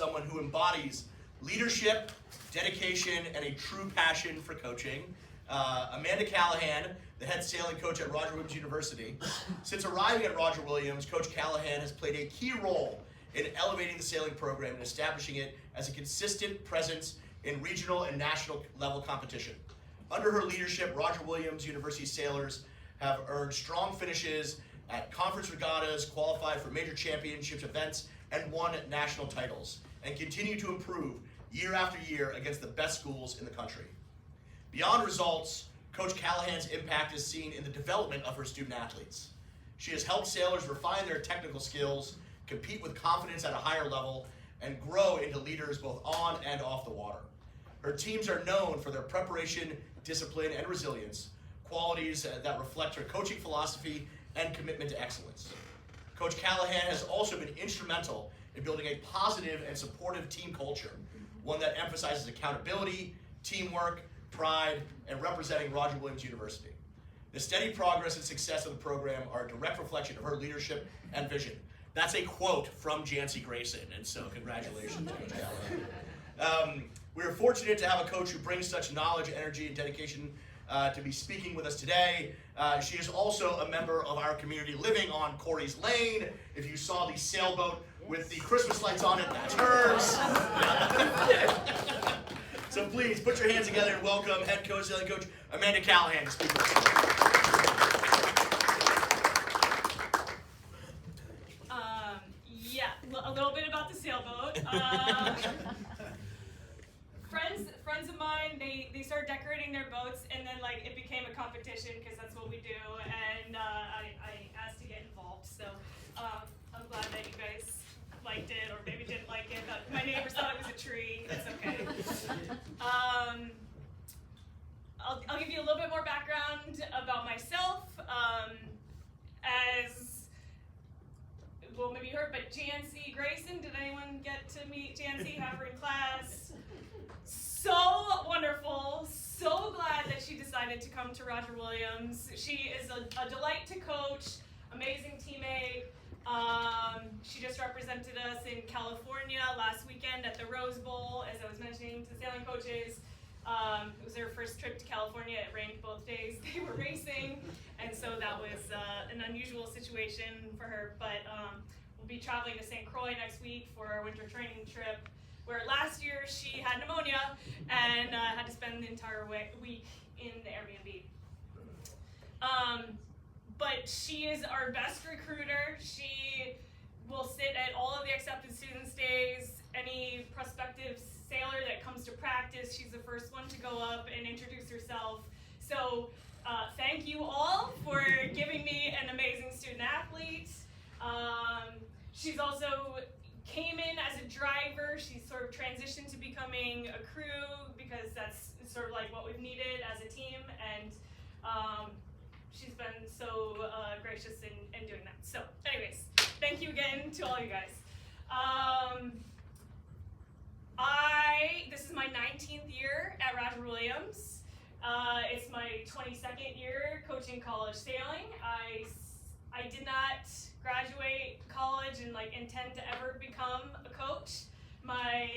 someone who embodies leadership, dedication, and a true passion for coaching. Amanda Callahan, the head sailing coach at Roger Williams University. Since arriving at Roger Williams, Coach Callahan has played a key role in elevating the sailing program and establishing it as a consistent presence in regional and national level competition. Under her leadership, Roger Williams University sailors have earned strong finishes at conference regattas, qualified for major championships events, and won national titles, and continue to improve year after year against the best schools in the country. Beyond results, Coach Callahan's impact is seen in the development of her student athletes. She has helped sailors refine their technical skills, compete with confidence at a higher level, and grow into leaders both on and off the water. Her teams are known for their preparation, discipline, and resilience, qualities that reflect her coaching philosophy and commitment to excellence. Coach Callahan has also been instrumental in building a positive and supportive team culture, one that emphasizes accountability, teamwork, pride, and representing Roger Williams University. The steady progress and success of the program are a direct reflection of her leadership and vision. That's a quote from Jancy Grayson, and so congratulations, Coach Callahan. We are fortunate to have a coach who brings such knowledge, energy, and dedication to be speaking with us today. She is also a member of our community living on Corey's Lane. If you saw the sailboat with the Christmas lights on it, that's hers. So please put your hands together and welcome head coach, sailing coach Amanda Callahan to speak with us. Yeah, a little bit about the sailboat. Friends of mine, they started decorating their boats, and then it became a competition because that's what we do. And I asked to get involved, so I'm glad that you guys liked it, or maybe didn't like it. But my neighbors thought it was a tree. It's okay. I'll give you a little bit more background about myself. As well, maybe you heard, but Jancy Grayson. Did anyone get to meet Jancy? Have her in class? So wonderful. So glad that she decided to come to Roger Williams. She is a delight to coach. Amazing teammate. She just represented us in California last weekend at the Rose Bowl, as I was mentioning to the sailing coaches. It was their first trip to California. It rained both days they were racing, and so that was an unusual situation for her. But we'll be traveling to St. Croix next week for our winter training trip, where last year she had pneumonia and had to spend the entire week in the Airbnb. But she is our best recruiter. She will sit at all of the accepted students' days. Any prospective sailor that comes to practice, she's the first one to go up and introduce herself. So thank you all for giving me an amazing student athlete. She's also came in as a driver. She sort of transitioned to becoming a crew because that's sort of what we've needed as a team. And she's been so gracious in doing that. So anyways, thank you again to all you guys. This is my 19th year at Roger Williams. It's my 22nd year coaching college sailing. I did not graduate college and intend to ever become a coach. My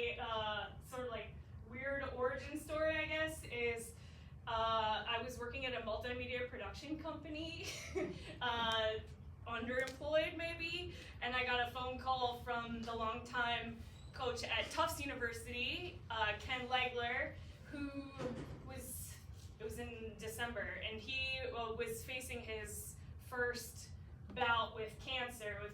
sort of weird origin story, I guess, is I was working at a multimedia production company, underemployed maybe, and I got a phone call from the longtime coach at Tufts University, Ken Legler, it was in December, and he was facing his first bout with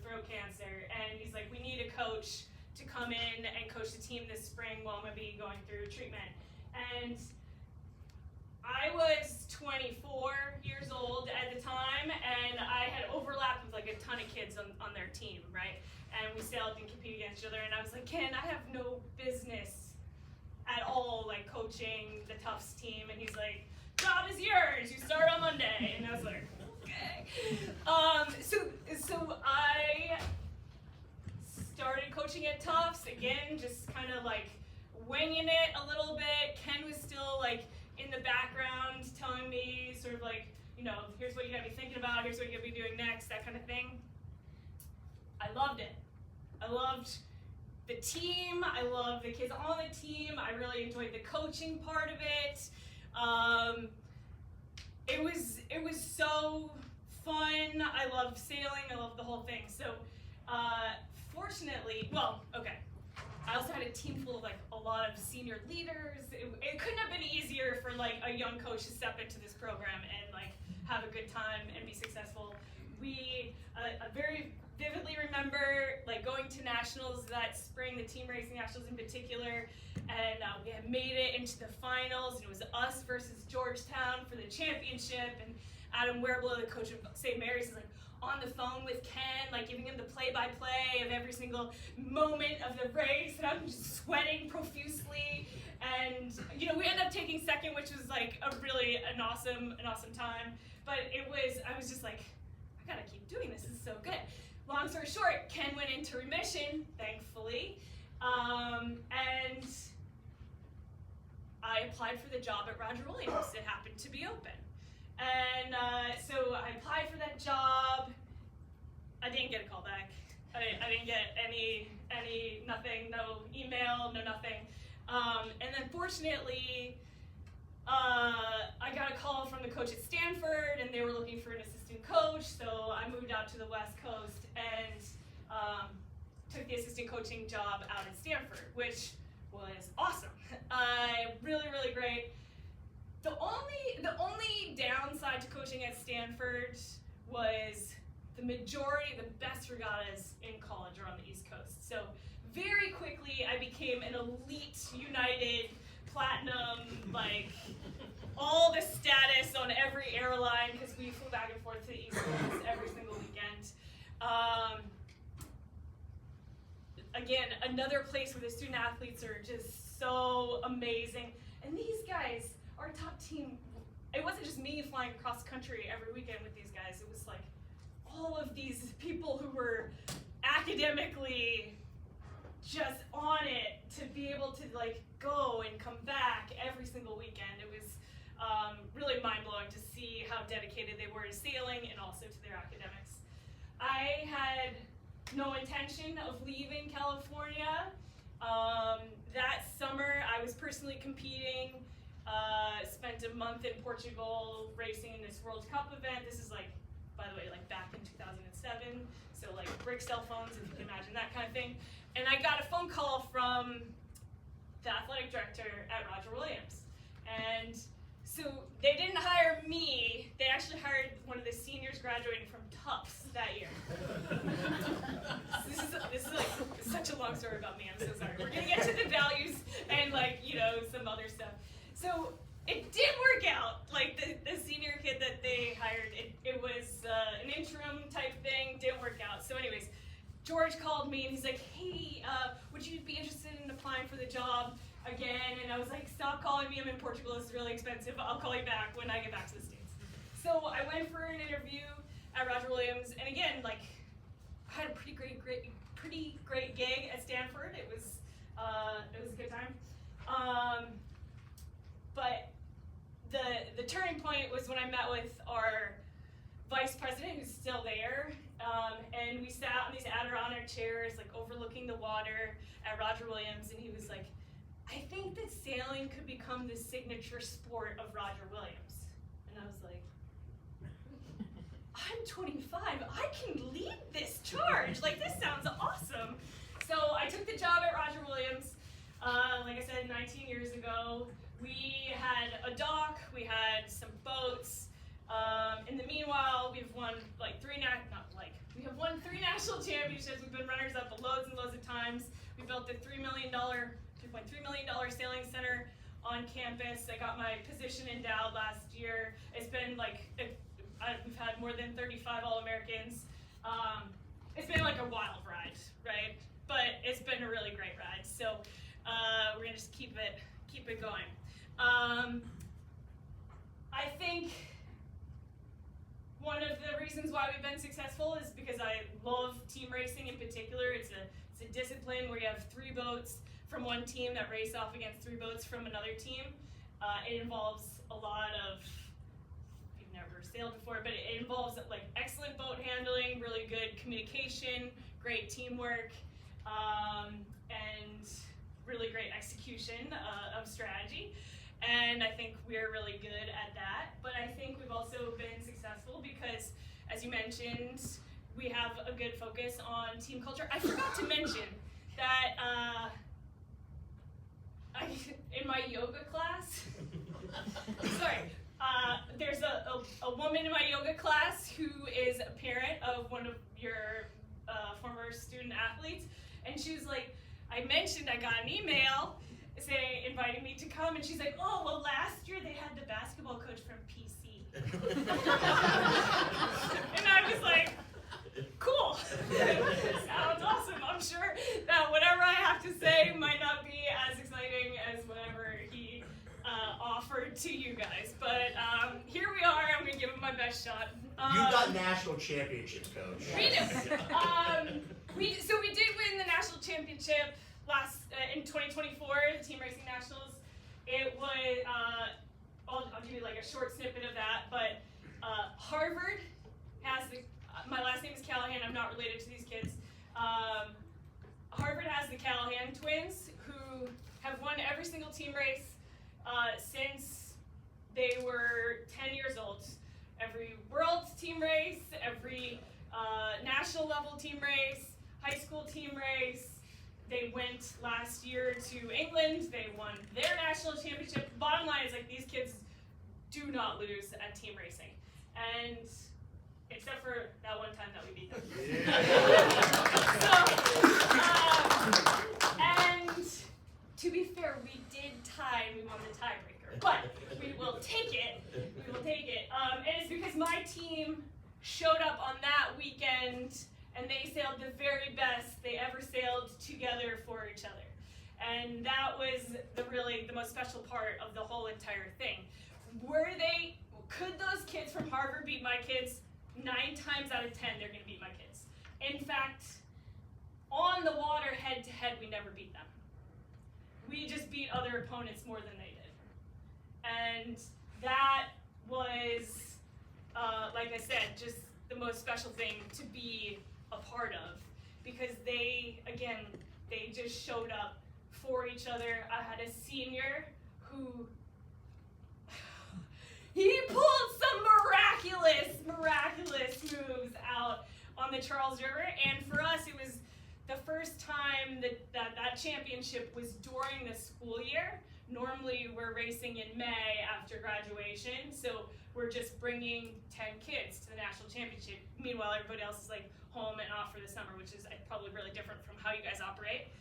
throat cancer, and he's like, we need a coach to come in and coach the team this spring while I'm going to be going through treatment. And I was 24 years old at the time, and I had overlapped with a ton of kids on their team, right? And we sailed and competed against each other, and I was like, Ken, I have no business at all coaching the Tufts team. And he's like, job is yours, you start on Monday. And I was like, okay. So I started coaching at Tufts, again, just kind of winging it a little bit. Ken was still in the background telling me sort of here's what you gotta be thinking about, here's what you gotta be doing next, that kind of thing. I loved it. I loved the team. I love the kids on the team. I really enjoyed the coaching part of it. It was so fun. I love sailing. I love the whole thing. So fortunately, I also had a team full of like a lot of senior leaders. It couldn't have been easier for like a young coach to step into this program and like have a good time and be successful. I very vividly remember like going to nationals that spring, the team racing nationals in particular, and we had made it into the finals, and it was us versus Georgetown for the championship, and Adam Werblow, the coach of St. Mary's, is like on the phone with Ken, like giving him the play-by-play of every single moment of the race, and I'm just sweating profusely, and we ended up taking second, which was like an awesome time, but I was just like, I gotta keep doing this is so good. Long story short, Ken went into remission, thankfully, and I applied for the job at Roger Williams. It happened to be open. And so I applied for that job. I didn't get a call back. I didn't get any nothing, no email, no nothing. And then fortunately, I got a call from the coach at Stanford, and they were looking for an assistant coach, so I moved out to the West Coast and took the assistant coaching job out at Stanford, which was awesome. Really, really great. The only downside to coaching at Stanford was the best regattas in college are on the East Coast. So very quickly I became an elite United Platinum, like all the status on every airline because we flew back and forth to the East Coast every single weekend. Again, another place where the student athletes are just so amazing. And these guys, our top team, it wasn't just me flying across the country every weekend with these guys. It was like all of these people who were academically just on it to be able to like go and come back every single weekend. It was really mind-blowing to see how dedicated they were to sailing and also to their academics. I had no intention of leaving California. That summer I was personally competing, spent a month in Portugal racing in this World Cup event. This is like, by the way, like back in 2007, so like brick cell phones, if you can imagine that kind of thing. And I got a phone call from the athletic director at Roger Williams. And so they didn't hire me, they actually hired one of the seniors graduating from Tufts that year. This is like such a long story about me, I'm so sorry. We're gonna get to the values and like, some other stuff. So it did work out, like the senior kid that they hired, it was an interim type thing, didn't work out. So anyways, George called me and he's like, hey, would you be interested in applying for the job again? And I was like, stop calling me, I'm in Portugal, this is really expensive, I'll call you back when I get back to the States. So I went for an interview at Roger Williams, and again, like, I had a pretty great gig at Stanford. It was a good time. But the turning point was when I met with our vice president, who's still there, and we sat on these Adirondack chairs, like overlooking the water at Roger Williams, and he was like, I think that sailing could become the signature sport of Roger Williams. And I was like, I'm 25, I can lead this charge. Like, this sounds awesome. So I took the job at Roger Williams, like I said, 19 years ago. We had a dock, we had some boats. In the meanwhile, we've won three national championships. We've been runners up loads and loads of times. We built the $3.3 million sailing center on campus. I got my position endowed last year. It's been like, we've had more than 35 All-Americans. It's been like a wild ride, right? But it's been a really great ride. So we're gonna just keep it going. I think one of the reasons why we've been successful is because I love team racing in particular. It's a discipline where you have 3 boats from one team that race off against 3 boats from another team. It involves a lot of, if you've never sailed before, but it involves like excellent boat handling, really good communication, great teamwork. and really great execution of strategy. And I think we're really good at that. But I think we've also been successful because, as you mentioned, we have a good focus on team culture. I forgot to mention that in my yoga class, there's a woman in my yoga class who is a parent of one of your former student athletes, and she was like, I mentioned I got an email inviting me to come, and she's like, oh, well, last year they had the basketball coach from PC. And I was like, cool. Sounds awesome. I'm sure that whatever I have to say might not be as exciting as whatever he offered to you guys. But here we are. I'm going to give it my best shot. You got national championship, coach. We do. So we did win the national championship in 2024, the Team Racing Nationals. It was, I'll give you like a short snippet of that, but Harvard has my last name is Callahan, I'm not related to these kids. Harvard has the Callahan twins, who have won every single team race since they were 10 years old. Every world team race, every national level team race, high school team race. They went last year to England. They won their national championship. Bottom line is, like, these kids do not lose at team racing, and except for that one time that we beat them. And to be fair, we did tie. We won the tiebreaker, but we will take it. We will take it. And it's because my team showed up on that weekend, and they sailed the very best they ever sailed together for each other. And that was the most special part of the whole entire thing. Could those kids from Harvard beat my kids? 9 times out of 10, they're going to beat my kids. In fact, on the water, head to head, we never beat them. We just beat other opponents more than they did. And that was, like I said, just the most special thing to be a part of, because they just showed up for each other. I had a senior who he pulled some miraculous moves out on the Charles River, and for us it was the first time that championship was during the school year. Normally we're racing in May after graduation, so we're just bringing 10 kids to the national championship. Meanwhile, everybody else is like home and off for the summer, which is probably really different from how you guys operate.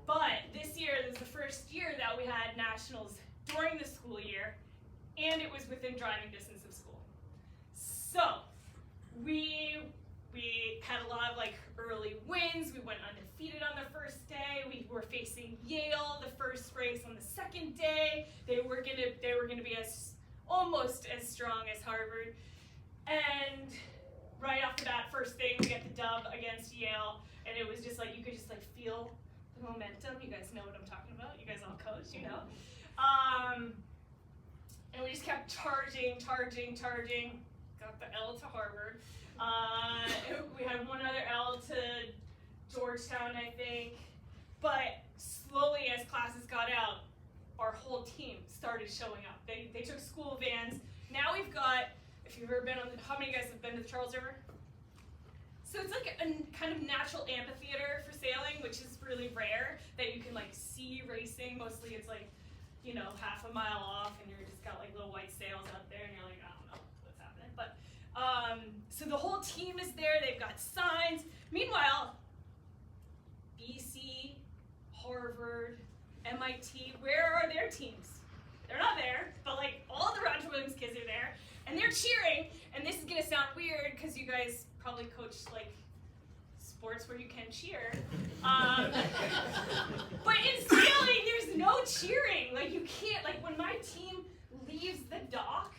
But this year was the first year that we had nationals during the school year, and it was within driving distance of school. So we had a lot of like early wins. We went undefeated on the first day. We were facing Yale the first race on the second day. They were gonna be almost as strong as Harvard. And right off the bat, first thing, we get the dub against Yale, and it was just like, you could just like feel the momentum. You guys know what I'm talking about. You guys all coach, you know. And we just kept charging. Got the L to Harvard. We had one other L to Georgetown, I think. But slowly, as classes got out, our whole team started showing up. They took school vans. Now we've got, if you've ever been how many of you guys have been to the Charles River? So it's like a kind of natural amphitheater for sailing, which is really rare that you can like see racing. Mostly it's like, you know, half a mile off, and you're just got like little white sails out there, and you're like, I don't know what's happening. But so the whole team is there. They've got signs. Meanwhile, BC, Harvard, MIT, where are their teams? They're not there, but like all the Roger Williams kids are there, and they're cheering. And this is gonna sound weird because you guys probably coach like sports where you can cheer. But in sailing, there's no cheering. Like you can't, like when my team leaves the dock,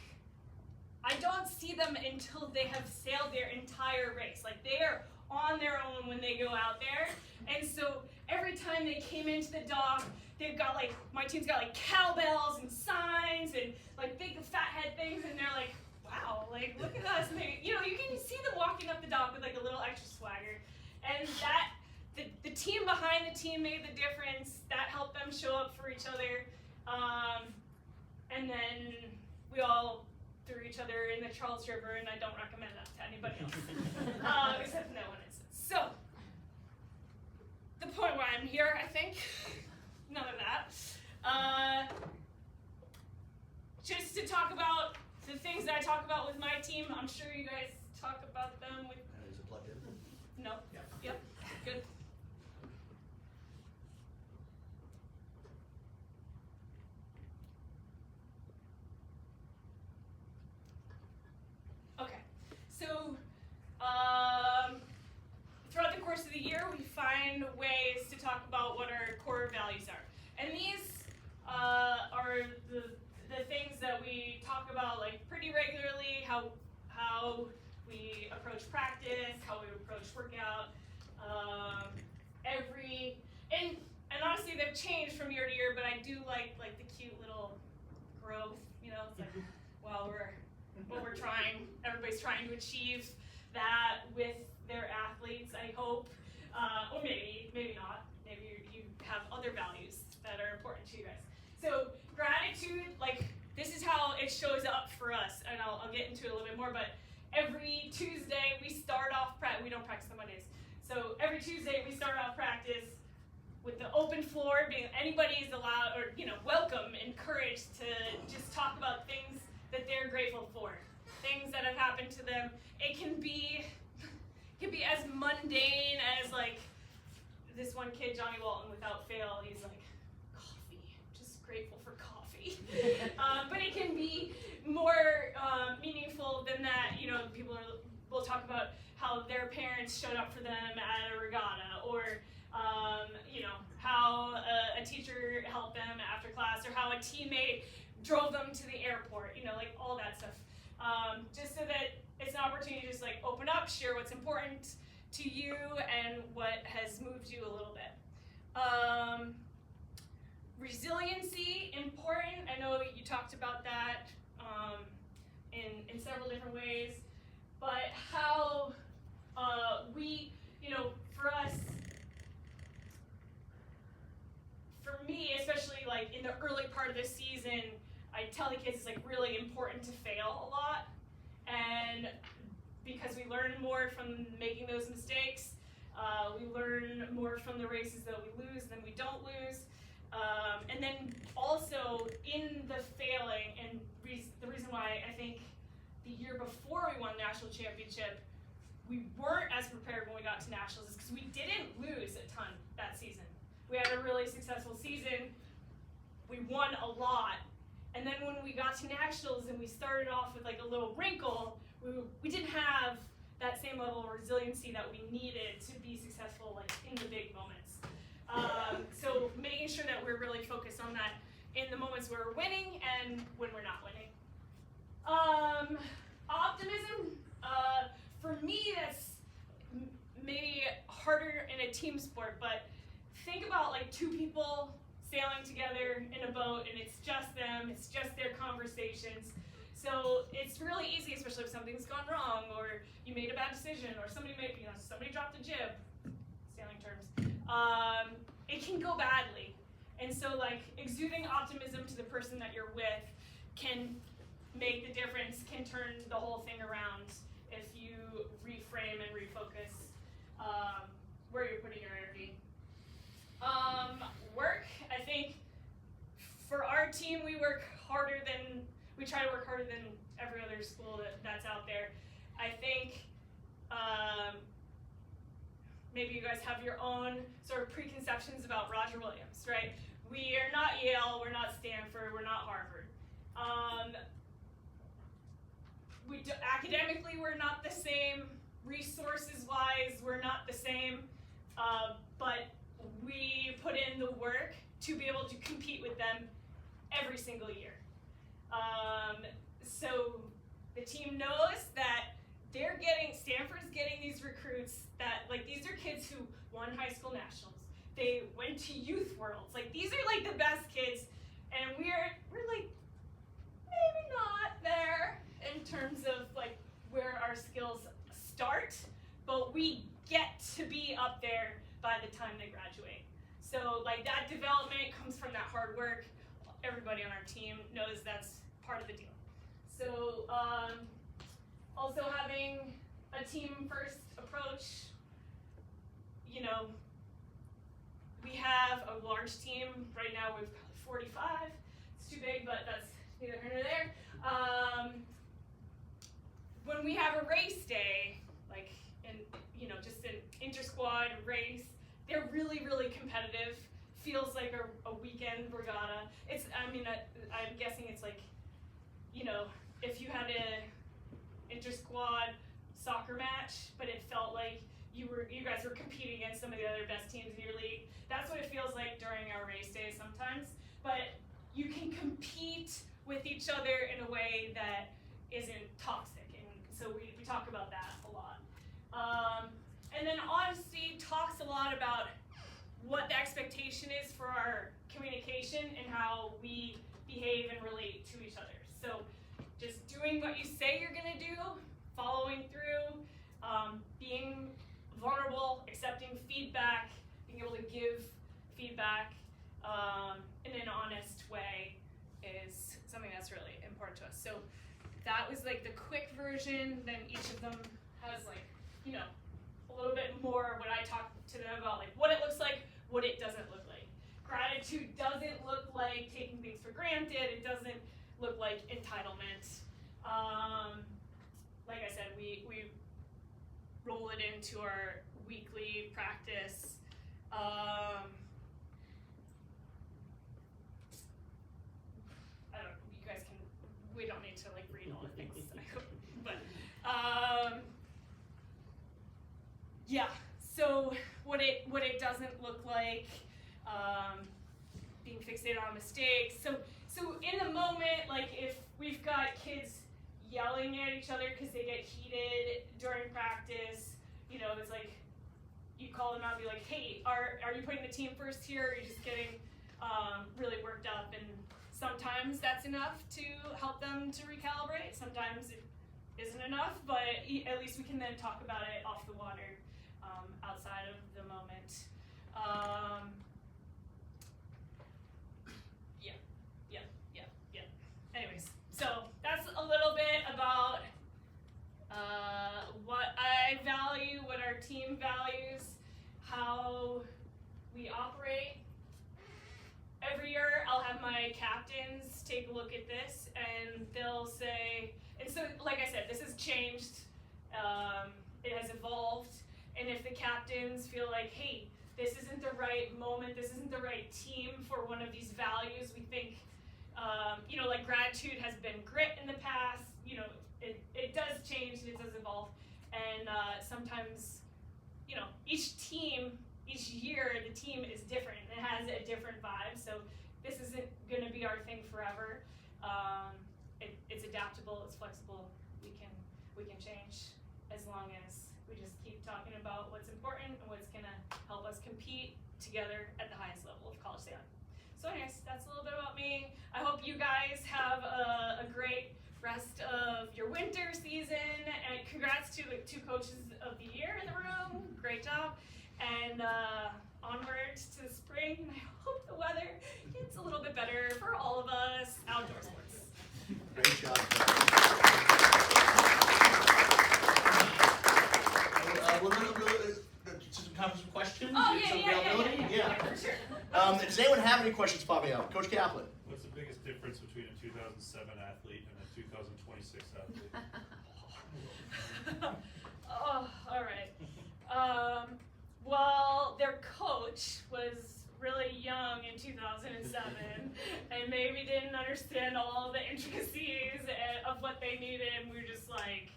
I don't see them until they have sailed their entire race. Like they are on their own when they go out there. And so every time they came into the dock, they've got like, my team's got like cowbells and signs and like big fat head things, and they're like, wow, like look at us. And they, you know, you can see them walking up the dock with like a little extra swagger. And the team behind the team made the difference. That helped them show up for each other. And then we all threw each other in the Charles River, and I don't recommend that to anybody else, except no one is. So, the point why I'm here, I think, none of that. Just to talk about the things that I talk about with my team. I'm sure you guys talk about them with. Is it plugged in? No. Yeah. Yep. Good. Okay. So, throughout the course of the year, we find ways to talk about what our core values are, and these are the things that we talk about like pretty regularly. How we approach practice, how we approach workout, and honestly they've changed from year to year, but I do like the cute little growth, you know, it's like, well, we're trying, everybody's trying to achieve that with their athletes, I hope, or maybe not, maybe you have other values that are important to you guys. So gratitude, like, this is how it shows up for us, and I'll get into it a little bit more, but every Tuesday we start off we don't practice on Mondays. So every Tuesday we start off practice with the open floor, being anybody is allowed, or welcome, encouraged to just talk about things that they're grateful for, things that have happened to them. It can be as mundane as like this one kid, Johnny Walton, without fail, he's like, coffee, just grateful for coffee. But it can be more meaningful than that. People will talk about how their parents showed up for them at a regatta, or how a teacher helped them after class, or how a teammate drove them to the airport, like all that stuff. Just so that it's an opportunity to just like open up, share what's important to you and what has moved you a little bit. Resiliency, important. I know you talked about that in several different ways, but how we, for us, for me, especially like in the early part of the season, I tell the kids it's like really important to fail a lot, and because we learn more from making those mistakes, we learn more from the races that we lose than we don't lose. And then also in the failing, and the reason why I think the year before we won the national championship, we weren't as prepared when we got to nationals, is because we didn't lose a ton that season. We had a really successful season. We won a lot. And then when we got to nationals and we started off with like a little wrinkle, we didn't have that same level of resiliency that we needed to be successful like in the big moments. So making sure that we're really focused on that in the moments where we're winning and when we're not winning. Optimism, for me that's maybe harder in a team sport, but think about like two people sailing together in a boat and it's just them, it's just their conversations. So it's really easy, especially if something's gone wrong, or you made a bad decision, or somebody dropped a jib, sailing terms. It can go badly. And so like exuding optimism to the person that you're with can make the difference, can turn the whole thing around if you reframe and refocus where you're putting your energy. Work, I think for our team we try to work harder than every other school that's out there. I think maybe you guys have your own sort of preconceptions about Roger Williams, right? We are not Yale, we're not Stanford, we're not Harvard. Academically, we're not the same. Resources-wise, we're not the same. But we put in the work to be able to compete with them every single year. So the team knows that Stanford's getting these recruits that, like, these are kids who won high school nationals. They went to youth worlds. Like, these are like the best kids, and we're like maybe not there in terms of like where our skills start, but we get to be up there by by the time they graduate. So like that development comes from that hard work. Everybody on our team knows that's part of the deal. So also having a team first approach, you know, we have a large team. Right now we've got 45. It's too big, but that's neither here nor there. When we have a race day, like just an inter-squad race, they're really, really competitive. Feels like a weekend regatta. I'm guessing it's like, if you had a inter-squad soccer match, but it felt like you guys were competing against some of the other best teams in your league. That's what it feels like during our race day sometimes. But you can compete with each other in a way that isn't toxic, and so we talk about that a lot. And then honesty talks a lot about what the expectation is for our communication and how we behave and relate to each other. So just doing what you say you're gonna do, following through, being vulnerable, accepting feedback, being able to give feedback in an honest way is something that's really important to us. So that was like the quick version. Then each of them has like, a little bit more what I talk to them about, like what it looks like, what it doesn't look like. Gratitude doesn't look like taking things for granted. It doesn't look like entitlement. Like I said, we roll it into our weekly practice. I don't know, you guys we don't need to like read all the things, but yeah, so what it doesn't look like, being fixated on mistakes. So in the moment, like if we've got kids yelling at each other because they get heated during practice, it's like you call them out and be like, hey, are you putting the team first here, or are you just getting really worked up? And sometimes that's enough to help them to recalibrate. Sometimes it isn't enough, but at least we can then talk about it off the water, outside of the moment. Yeah. Anyways, so that's a little bit about what I value, what our team values, how we operate. Every year I'll have my captains take a look at this and they'll say, and so like I said, this has changed, it has evolved, and if the captains feel like, hey, this isn't the right moment, this isn't the right team for one of these values, we think, like gratitude has been grit in the past, it does change and it does evolve, and sometimes, each year the team is different, it has a different vibe, so this isn't going to be our thing forever. It's adaptable, it's flexible, we can change as long as we just keep talking about what's important and what's going to help us compete together at the highest level of college sailing. So anyways, that's a little bit about me. I hope you guys have a great rest of your winter season, and congrats to the 2 coaches of the year in the room. Great job. And onward to the spring. I hope the weather gets a little bit better for all of us outdoor sports. Great job. Some questions? Oh, yeah, for sure. Does anyone have any questions popping up? Coach Kaplan. What's the biggest difference between a 2007 athlete and a 2026 athlete? Oh, all right. Well, their coach was really young in 2007 and maybe didn't understand all the intricacies of what they needed, and we were just like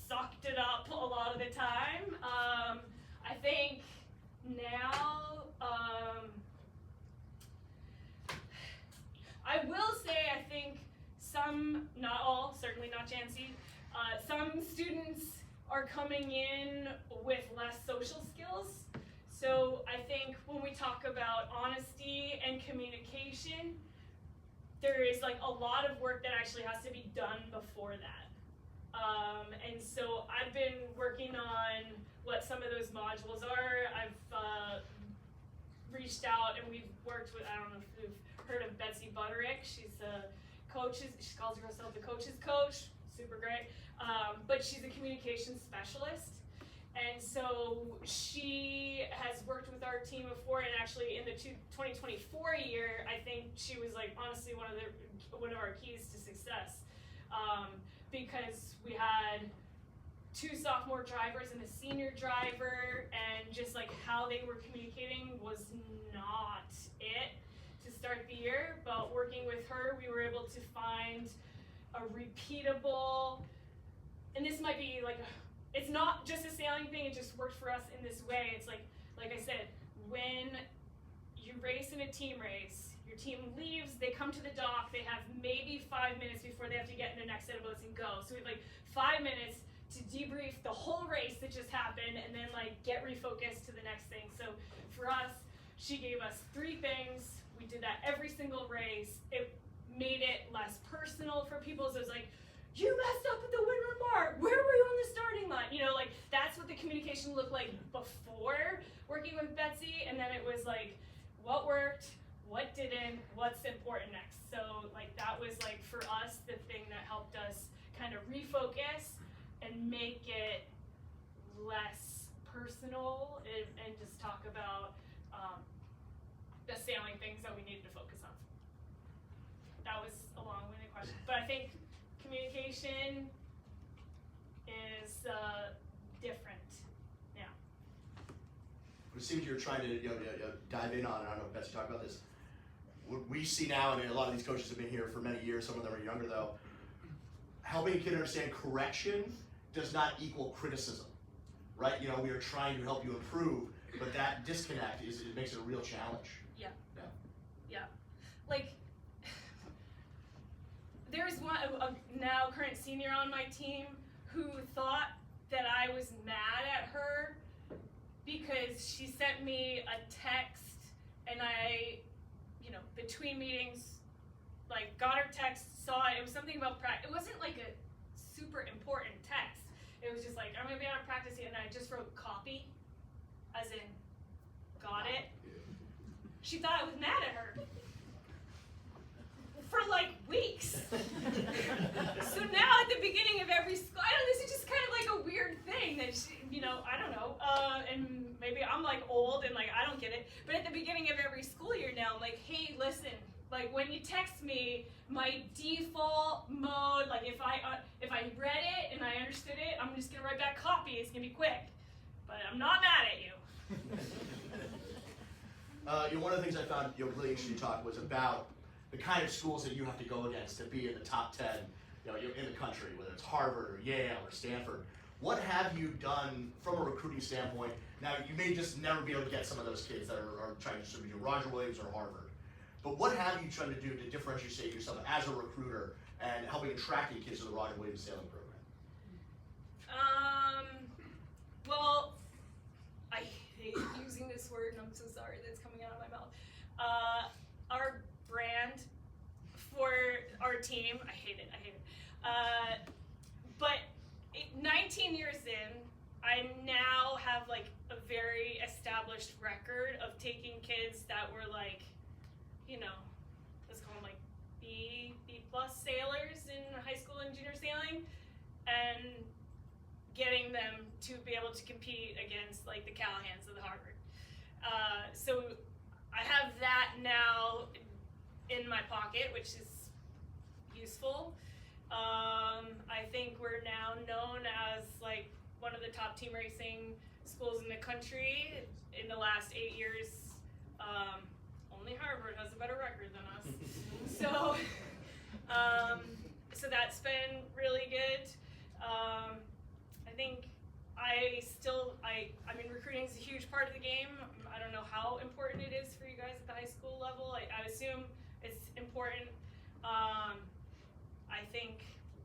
sucked it up a lot of the time. I think now, I will say, I think some, not all, certainly not Jancy, some students are coming in with less social skills. So I think when we talk about honesty and communication, there is like a lot of work that actually has to be done before that. And so I've been working on what some of those modules are. I've reached out and we've worked with, I don't know if you've heard of Betsy Butterick. She's a coach, she calls herself the coach's coach, super great. But she's a communications specialist. And so she has worked with our team before, and actually in the 2024 year, I think she was like honestly one of our keys to success, because we had 2 sophomore drivers and a senior driver, and just like how they were communicating was not it to start the year. But working with her, we were able to find a repeatable, and this might be like it's not just a sailing thing, it just worked for us in this way. It's like I said, when you race in a team race, your team leaves, they come to the dock, they have maybe 5 minutes before they have to get in their next set of boats and go. So we have like 5 minutes to debrief the whole race that just happened and then like get refocused to the next thing. So for us, she gave us 3 things. We did that every single race. It made it less personal for people. So it was like, you messed up at the wind remark. Where were you on the starting line? You know, like that's what the communication looked like before working with Betsy. And then it was like, what worked, what didn't, what's important next. So like that was like for us the thing that helped us kind of refocus and make it less personal and just talk about the sailing things that we needed to focus on. That was a long-winded question, but I think communication is different now. It seems you're trying to dive in on, I don't know if Betsy talked about this. What we see now, and a lot of these coaches have been here for many years, some of them are younger though, helping a kid understand correction does not equal criticism, right? You know, we are trying to help you improve, but that disconnect it makes it a real challenge. Yeah. Like, there's a now current senior on my team who thought that I was mad at her because she sent me a text and I, between meetings, like got her text, saw it. It was something about practice. It wasn't like a super important text. It was just like, I'm gonna be out of practice, and I just wrote copy, as in, got it. She thought I was mad at her for like weeks. So now at the beginning of every school, this is just kind of like a weird thing that she, I don't know, and maybe I'm like old and like I don't get it, but at the beginning of every school year now, I'm like, hey, listen, like when you text me, my default mode, like if I read it and I understood it, I'm just gonna write back copy. It's gonna be quick, but I'm not mad at you. One of the things I found really interesting to talk was about the kind of schools that you have to go against to be in the top 10, in the country, whether it's Harvard or Yale or Stanford. What have you done from a recruiting standpoint? Now, you may just never be able to get some of those kids that are trying to do Roger Williams or Harvard. But what have you tried to do to differentiate yourself as a recruiter and helping attract the kids to the Roger Williams sailing program? Well, I hate using this word, and I'm so sorry that's coming out of my mouth. Our brand for our team, I hate it. But 19 years in, I now have like a very established record of taking kids that were like, let's call them like B plus sailors in high school and junior sailing, and getting them to be able to compete against like the Callahans of the Harvard. So I have that now in my pocket, which is useful. I think we're now known as like one of the top team racing schools in the country. In the last 8 years, only Harvard has a better record than us. So that's been really good. I think recruiting is a huge part of the game. I don't know how important it is for you guys at the high school level. I assume it's important. I think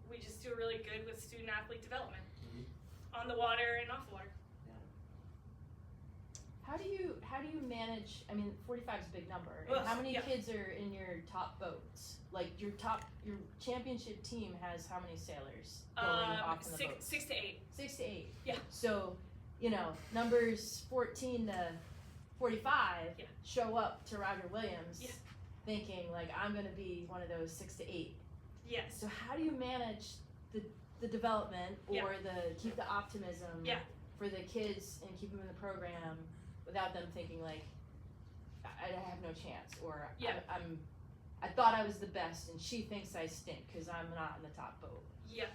we just do really good with student athlete development on the water and off the water. How do you manage? I mean, 45 is a big number. Ugh, And how many yeah. kids are in your top boats? Like your championship team has how many sailors going off in the boats? 6 to 8. 6 to 8. Yeah. So, numbers 14 to 45 Yeah. show up to Roger Williams Yeah. thinking like I'm going to be one of those 6 to 8. Yes. So how do you manage the development or Yeah. keep the optimism Yeah. for the kids and keep them in the program without them thinking like I have no chance or Yeah. I thought I was the best and she thinks I stink because I'm not in the top boat. Yeah.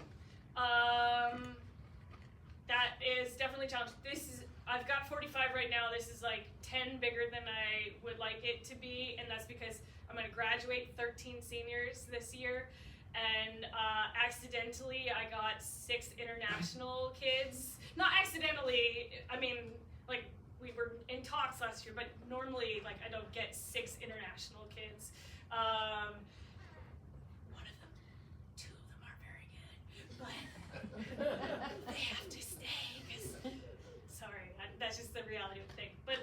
That is definitely a challenge. I've got 45 right now. This is like 10 bigger than I would like it to be, and that's because I'm going to graduate 13 seniors this year, and accidentally I got 6 international kids. Not accidentally, I mean, like we were in talks last year, but normally like I don't get 6 international kids. One of them, 2 of them are very good, but they have to stay because, sorry, that's just the reality of the thing. But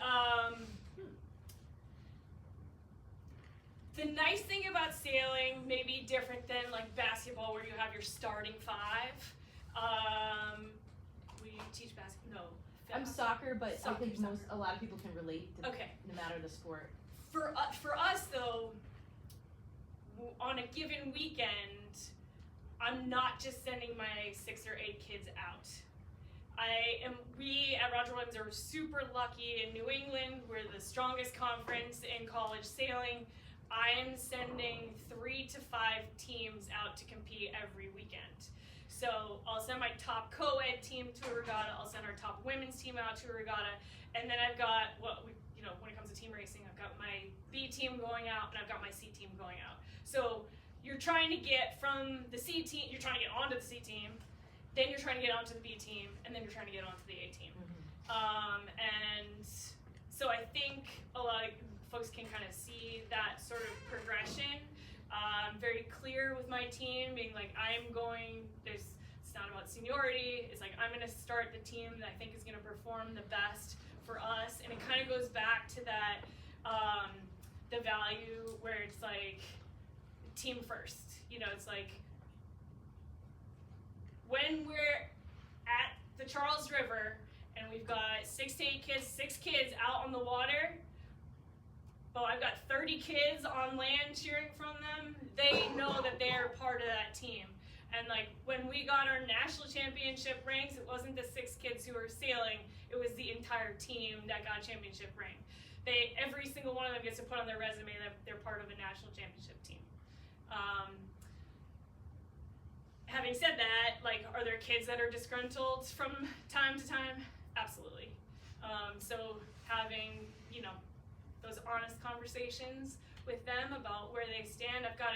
the nice thing about sailing may be different than like basketball where you have your starting 5. We teach basketball, no. I'm soccer, but I think Soccer. a lot of people can relate to Okay. no matter the sport. For us though, on a given weekend, I'm not just sending my 6 or 8 kids out. We at Roger Williams are super lucky in New England. We're the strongest conference in college sailing. I am sending 3 to 5 teams out to compete every weekend. So I'll send my top co-ed team to a regatta. I'll send our top women's team out to a regatta, and then I've got when it comes to team racing, I've got my B team going out and I've got my C team going out. So you're trying to get from the C team, you're trying to get onto the C team, then you're trying to get onto the B team, and then you're trying to get onto the A team. And so I think a lot of folks can kind of see that sort of progression. I'm very clear with my team, being like, it's not about seniority, it's like I'm going to start the team that I think is going to perform the best for us, and it kind of goes back to that, the value where it's like, team first. It's like, when we're at the Charles River, and we've got 6 to 8 kids, 6 kids out on the water, but I've got 30 kids on land cheering from them, they know that they're part of that team. And like when we got our national championship ranks, it wasn't the 6 kids who were sailing, it was the entire team that got championship rank. Every single one of them gets to put on their resume that they're part of a national championship team. Having said that, like, are there kids that are disgruntled from time to time? Absolutely. So having, those honest conversations with them about where they stand. I've got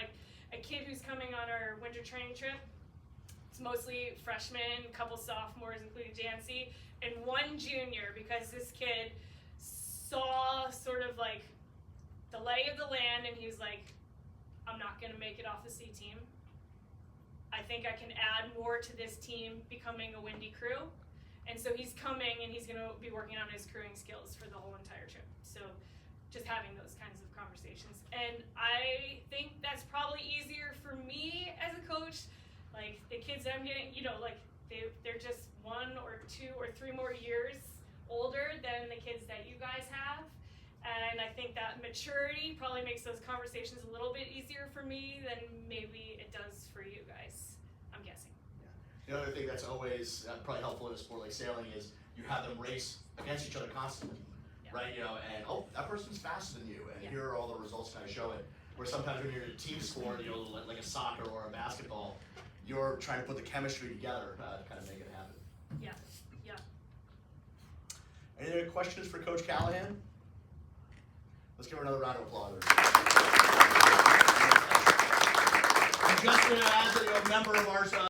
a kid who's coming on our winter training trip. It's mostly freshmen, a couple sophomores, including Jancy, and 1 junior, because this kid saw sort of like the lay of the land, and he was like, I'm not gonna make it off the C team. I think I can add more to this team becoming a windy crew. And so he's coming and he's gonna be working on his crewing skills for the whole entire trip. So just having those kinds of conversations. And I think that's probably easier for me as a coach. Like the kids that I'm getting, like they're just 1 or 2 or 3 more years older than the kids that you guys have. And I think that maturity probably makes those conversations a little bit easier for me than maybe it does for you guys, I'm guessing. Yeah. The other thing that's always probably helpful in a sport like sailing is you have them race against each other constantly, right? And that person's faster than you, and here are all the results kind of show it. Where sometimes when you're in a team sport, like a soccer or a basketball, you're trying to put the chemistry together to kind of make it happen. Yeah. Any other questions for Coach Callahan? Let's give her another round of applause. I'm just going to add that you're a member of our